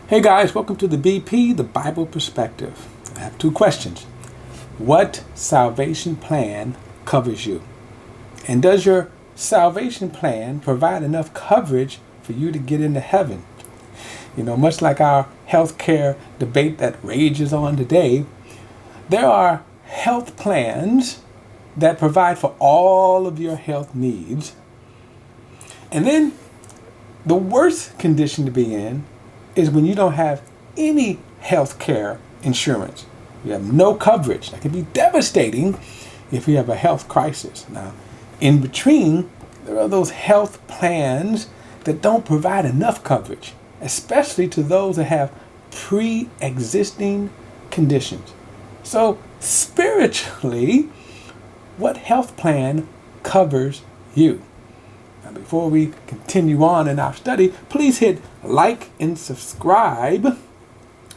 Hey guys, welcome to the BP, the Bible Perspective. I have two questions. What salvation plan covers you? And does your salvation plan provide enough coverage for you to get into heaven? You know, much like our healthcare debate that rages on today, there are health plans that provide for all of your health needs. And then the worst condition to be in is when you don't have any health care insurance. You have no coverage. That can be devastating if you have a health crisis. Now, in between, there are those health plans that don't provide enough coverage, especially to those that have pre-existing conditions. So, spiritually, what health plan covers you? Now, before we continue on in our study, please hit like and subscribe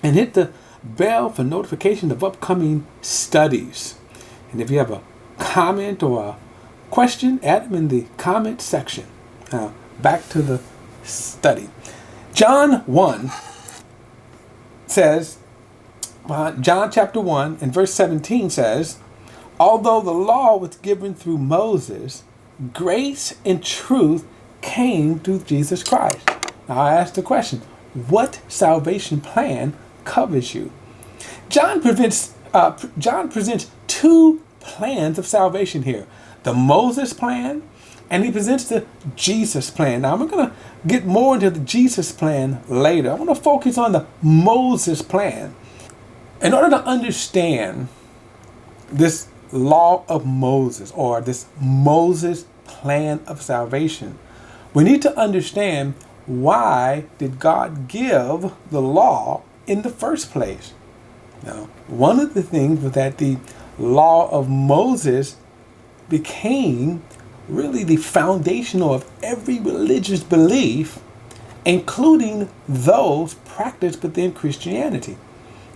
and hit the bell for notification of upcoming studies. And if you have a comment or a question, add them in the comment section. Now, back to the study. John 1 says, John chapter 1 and verse 17 says, although the law was given through Moses, grace and truth came through Jesus Christ. Now I ask the question, what salvation plan covers you? John presents two plans of salvation here. The Moses plan, and he presents the Jesus plan. Now I'm going to get more into the Jesus plan later. I want to focus on the Moses plan. In order to understand this law of Moses, or this Moses plan of salvation, we need to understand, why did God give the law in the first place? Now, one of the things was that the law of Moses became really the foundational of every religious belief, including those practiced within Christianity.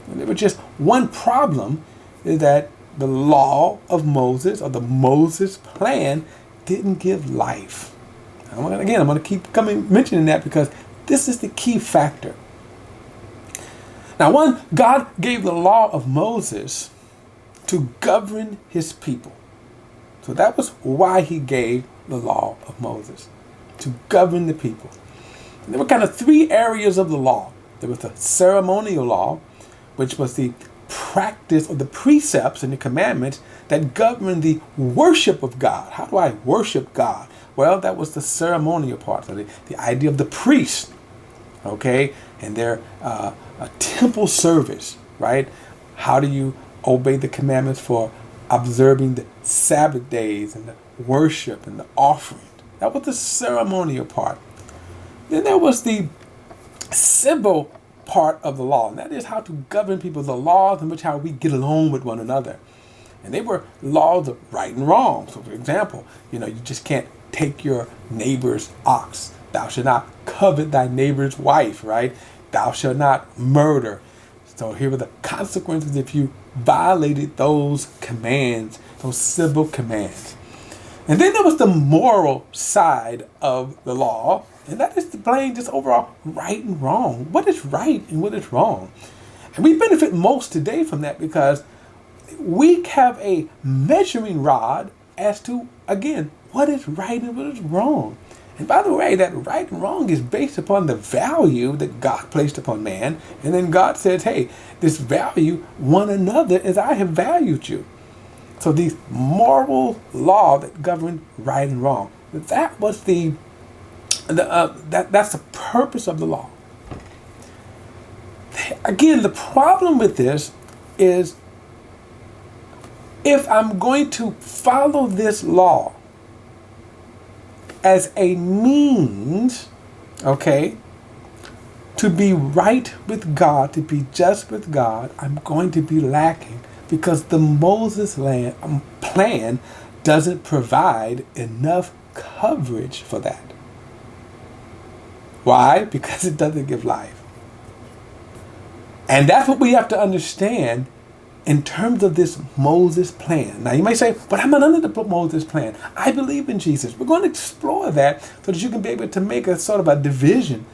And there was just one problem, is that the law of Moses, or the Moses plan, didn't give life. I'm going to keep mentioning that because this is the key factor. Now, God gave the law of Moses to govern his people. So that was why he gave the law of Moses, to govern the people. And there were kind of three areas of the law. There was the ceremonial law, which was the practice of the precepts and the commandments that govern the worship of God. How do I worship God? Well, that was the ceremonial part, so the idea of the priest, okay, and their a temple service, right? How do you obey the commandments for observing the Sabbath days and the worship and the offering? That was the ceremonial part. Then there was the civil part of the law, and that is how to govern people, the laws in which how we get along with one another. And they were laws of right and wrong. So, for example, you just can't take your neighbor's ox. Thou shalt not covet thy neighbor's wife, right? Thou shalt not murder. So here were the consequences if you violated those commands, those civil commands. And then there was the moral side of the law, and that is playing just overall right and wrong. What is right and what is wrong? And we benefit most today from that because we have a measuring rod as to, again, what is right and what is wrong. And by the way, that right and wrong is based upon the value that God placed upon man. And then God says, hey, this value one another as I have valued you. So these moral law that govern right and wrong, that was that's the purpose of the law. Again, the problem with this is, if I'm going to follow this law as a means, okay, to be right with God, to be just with God, I'm going to be lacking, because the Moses plan doesn't provide enough coverage for that. Why? Because it doesn't give life. And that's what we have to understand in terms of this Moses plan. Now you may say, but I'm not under the Moses plan. I believe in Jesus. We're going to explore that so that you can be able to make a sort of a division,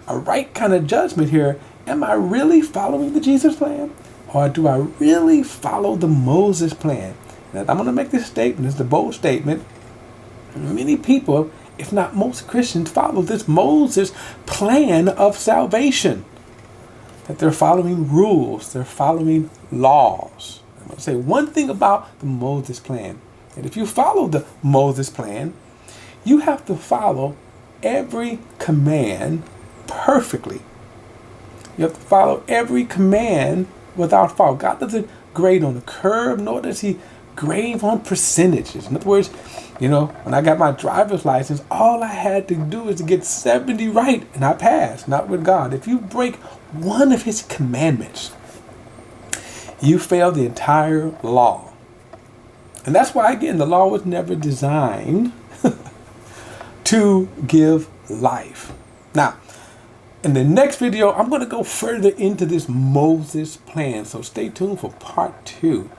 a right kind of judgment here am I really following the Jesus plan? Or do I really follow the Moses plan? And I'm going to make this statement. It's a bold statement. Many people, if not most Christians, follow this Moses plan of salvation. That they're following rules. They're following laws. I'm going to say one thing about the Moses plan. That if you follow the Moses plan, you have to follow every command perfectly. You have to follow every command without fault. God doesn't grade on a curve, nor does he grade on percentages. In other words, when I got my driver's license, all I had to do is to get 70 right, and I passed. Not with God. If you break one of his commandments, you fail the entire law. And that's why, again, the law was never designed to give life. Now, in the next video, I'm going to go further into this Moses plan. So stay tuned for part 2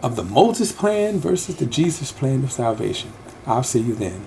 of the Moses plan versus the Jesus plan of salvation. I'll see you then.